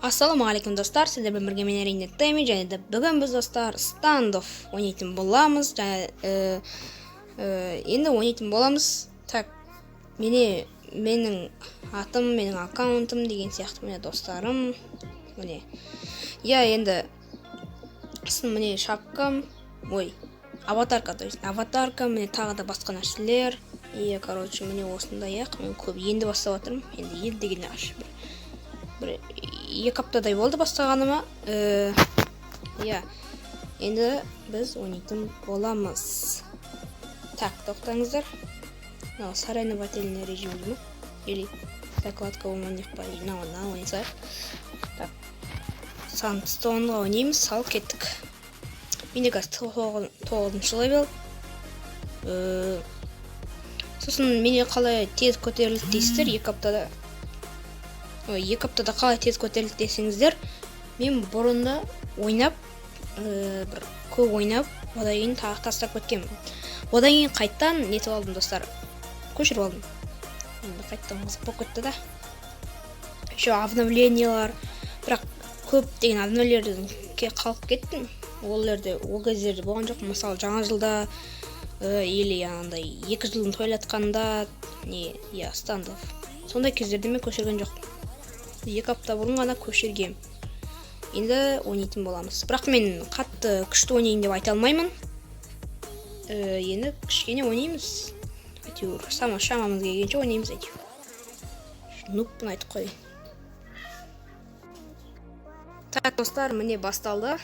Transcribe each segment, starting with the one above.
Ассалаумағалейкум достар, сіздермен бірге мен әрине Тэмми, және де бүгін біз достар стандофф ойнайтын боламыз. Енді ойнайтын боламыз. Так, менің атым, менің аккаунтым деген сияқты міне достарым. Міне. Енді міне шапкам, аватарка, то есть аватарка, міне тағы да басқа нәрселер. Короче, міне осындай мен көп енді бастап жатырмын. Енді ел деген ашып бір 2 аптадай болды бастағаныма. Енді біз ойнайтын боламыз. Так, тоқтаңыздар. Соревновательный режим деймін. Или закладка болмайық па, ойнасайық. Так, Сандстоунға ойнаймыз, сал кеттік. Менде қазір 9-шы левел. Сосын мене қалай тез көтерілді дейсіздер 2 аптада. 2 аптада қалай тез көтерілді десеңіздер, мен бұрында ойнап, бір көп ойнап, одан кейін тағы тастап кеткенмін. Одан кейін қайттан нетіп алдым достар, көшіріп алдым. Енді қайттан қызық болып кетті да. Еще обновлениялар, бірақ көптеген обновлениялерге қалып кеттім. Ол кездерде болған жоқ. Мысалы жаңа жылда или андай 2 жылын тойлатқанда, стандофф. Сондай кездерде мен көшірген жоқпын. 2 апта бұрын ғана көшіргем. Енді ойнайтын боламыз. Бірақ мен қатты күшті ойнайын деп айта алмаймын. Енді кішкене ойнаймыз. Әйтеуір шамамыз келгенше ойнаймыз әйтеуір. Нубпын айтып қой. Так, достар, міне басталды.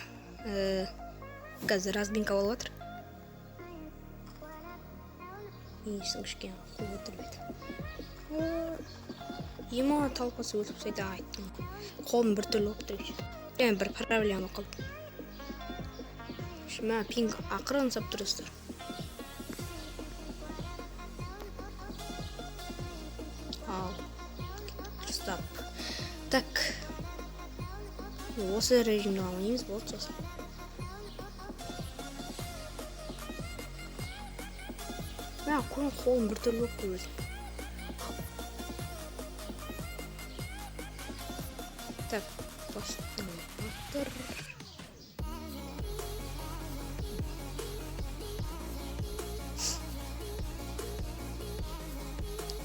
Қазір разминка болып жатыр. Есің кішкене қол отырмайды. Ема талпасы өтіп сайда айттым. Қолым бір түрлі болып тұр. Бір проблема қалды. Шыма пинг ақырын сап тұрыстыр. Стоп. Так. Осы режимді ойнаймыз болды сосын. Қолым бір түрлі болып тұр. Так, бастыр.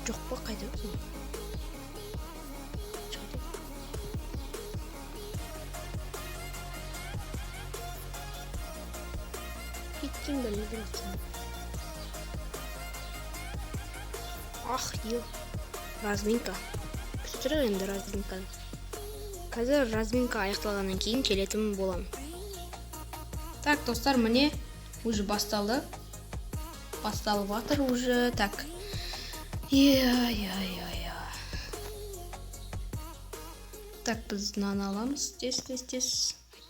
Жоқ па, қайда өтсің? Кеткен бәлі өтсің. Разминка. Күстірі енді разминка. Қазір разминка аяқталғаннан кейін келетін болам. Так, достар, міне уже басталды. Басталып жатыр уже. Так. Так, біз наны аламыз. Тез.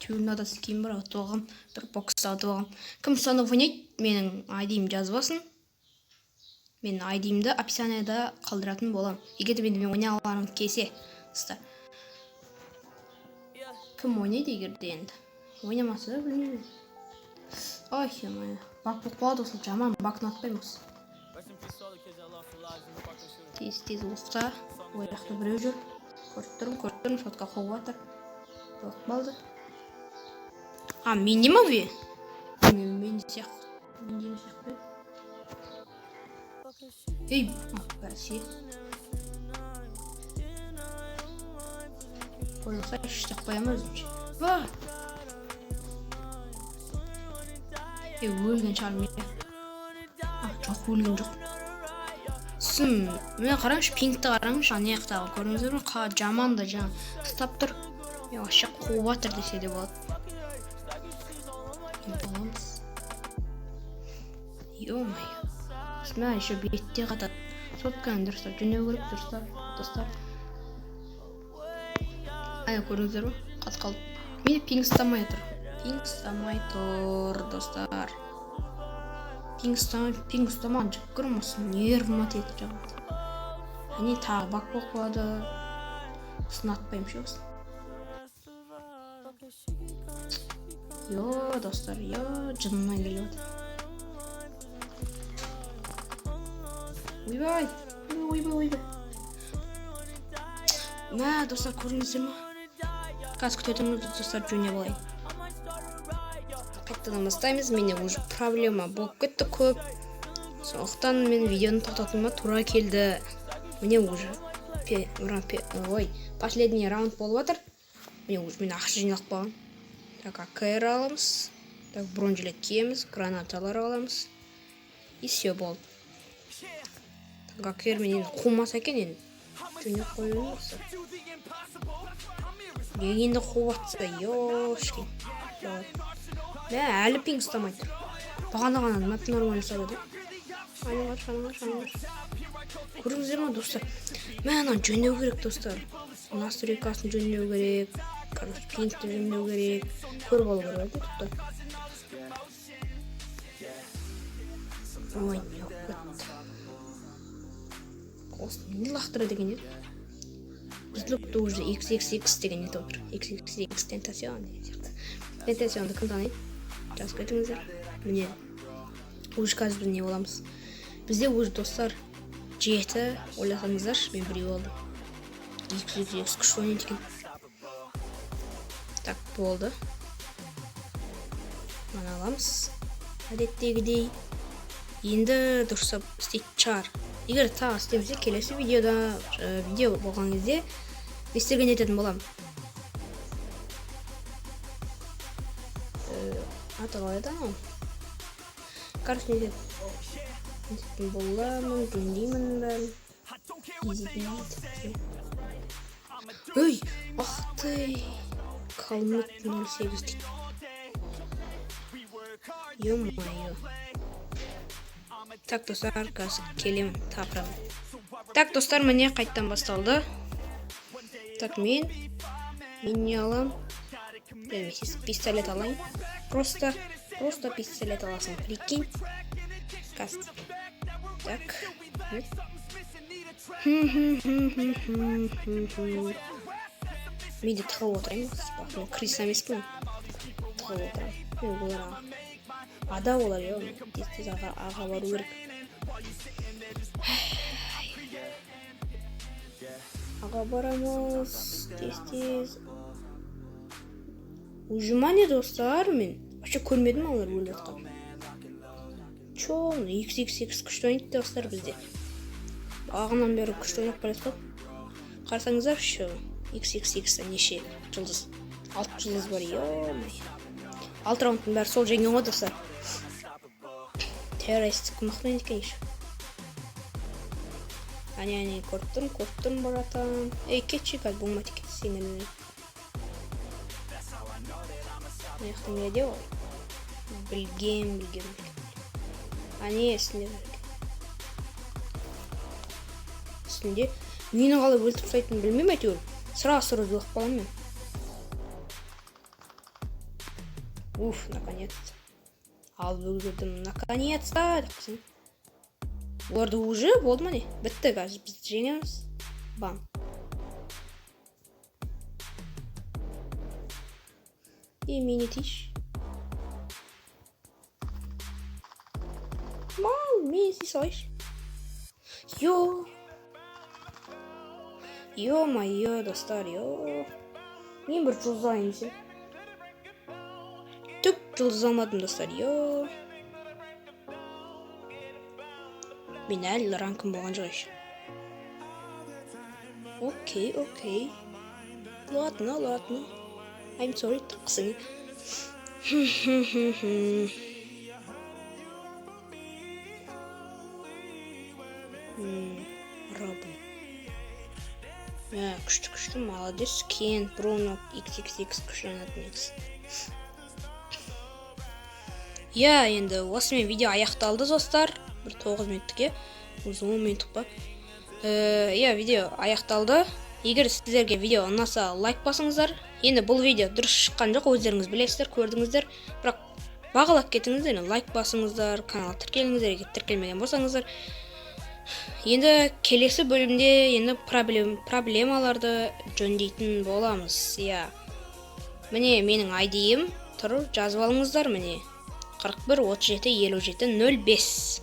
Түйірін скин бар, атып алғам. Бір бокста атып алғам. Кім саны ойнайды, менің айдиім жазбасын. Мен айдиімді описанияда қалдыратын болам. Егер де мен ойнай алғаным келсе, достар. Кім ойнайды егерде енді? Ойнамасы білмеймін. Бак болып қалады осы жаман, бакын атпаймыз. Тез оқта. Ойрақты біреу жүр. Көріп тұрмын, шотқа қоғып атыр. Өқіп балды. Менде ма бе? Менде сияқты. Бәрсе. Қойылса іштек қоям өзімше. Өлген шығар мен. Жоқ, өлген жоқ. Мен қараңшы, пингті қараңшы, ана аяқтағы көріңіздер ме? Жаман да жаңа ұстап тұр. Вообще қуып жатыр десе де болады. Боламыз. Мен еще бетте қатады. Сотканы дұрыстап, жүнеу көріп достар. Көріңіздер ме? Қат қалды. Мен пинг ұстамай тұр, достар. Пинг ұстамаған жүк көрім осыны. Нервыма тетіп жағады. Тағы бак болып қалады. Ұсын атпайым ше осын. Достар, жынына келіп отыр. Ойбай. Достар, көріңіздер ма? қазір күтіп отырмыз достар, жөне болайын. Қайтадан бастаймыз. Менде уже проблема болып кетті көп. Сондықтан мен видеоны тоқтатуыма тура келді. Міне уже последний раунд болып жатыр. Міне уже мен ақша жинап қалған. Так, АКР аламыз. Так, бронь жилет киеміз, гранаталар аламыз. И все болды. Так, АКР мен енді қумаса екен енді. Жөне қойып осы. Енді қуып атса, ёшки. Мә, әлі пинг ұстамайды. Бағана ғана мапты нормально ұстады. Айналар. Көріңіздер ме достар? Мә, ананы жөндеу керек достар. Настройкасын жөндеу керек. Короче, пингті жөндеу керек. Көріп алу керек достар. Ой, ёпт. Осы не лақтыра деген еді? Бізділікті уже XXX деген еді отыр. XXX тентацион деген сияқты. Тентационды кім таниды? Жазып кетіңіздер. Міне, уже қазір біз не боламыз? Бізде уже достар 7 ойласаңыздар, мен біреу алдым. XXX күшті ойнайды екен. Так, болды. Мана аламыз. Әдеттегідей. Енді дұрыстап істейтін шығар. Егер тағы істемесе, келесі видеода видео болған кезде естерген ететін болам. Аты қалай еді анау? Короче, не ететін боламын, жөндеймін бәрін. Ой, ах ты! Калмык 08 дейді. Ё-моё. Так, достар, қазір келемін, тапырамын. Так, достар, міне қайттан басталды. Так, мен не алам? Пистолет алайын. Просто пистолет аласың, прикинь. Қазір. Так. Менде тығылып отырайын. Мен крис емеспін. Тығылып отырайын. Мен олар ада олар, тез аға бару керек. Аға барамыз. Тез. Ужимане достар, мен вообще көрмедім олар өліп жатқан. Чоң, XXX күшті ойнайды достар бізде. Ағынан бері күшті ойнап бара жатқан. Қарасаңыздар, шы XXX-та неше жылдыз? 6 жылдыз бар, ё-май. 6 раундтың бәрі сол жеңген ғой достар. Террористік мықты ойнайды екен еш. Әне, көрттім баратам. Ей, кетші қазір болмайды екен сенің. Аяқтың не де ол? Білгем. Әне, үстінде. Мені қалай өлтіп сайтын білмейм әйтеуір. Сыра жылық балам мен. Уф, наконец-то. Ал бүгірдім, наконец-то. Оларды уже болды ма не? Бітті қазір, біз жеңеміз. Бам. И мені тиш. Мал, мені сисайш. Ё-моё, достар, мен бір жұлдызайын десе. Түк жұлдыз алмадым, достар, Мен әлі ранкым болған жоқ еш. Окей. Ладно. I'm sorry, тықсың. Рабы. Күшті, молодец. Кен, Бруно, XXX күшті ойнады негіз. Енді осымен видео аяқталды, достар. Бір 9 минуттық, 10 минуттық па. Видео аяқталды. Егер сіздерге видео ұнаса лайк басыңыздар. Енді бұл видео дұрыс шыққан жоқ, өздеріңіз білесіздер, көрдіңіздер. Бірақ бағалап кетіңіздер, лайк басыңыздар, каналға тіркеліңіздер, егер тіркелмеген болсаңыздар. Енді келесі бөлімде енді проблемаларды жөндейтін боламыз. Міне менің ID-ім тұр, жазып алыңыздар, міне 41 37 57 05.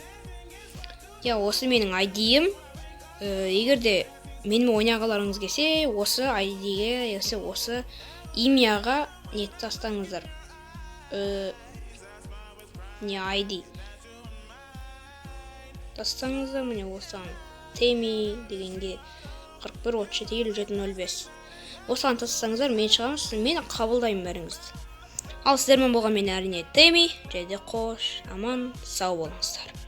Осы менің ID-ім. Егерде менімен ойнағыларыңыз келсе, осы ID-ге, осы имяға не тастаңыздар. Не ID тастаңыздар, міне осыған Теми дегенге 41 37 5705 осыған тастасаңыздар мен шығамын, мен қабылдаймын бәріңізді. Ал сіздермен болған мен әрине Теми, және қош, аман, сау болыңыздар.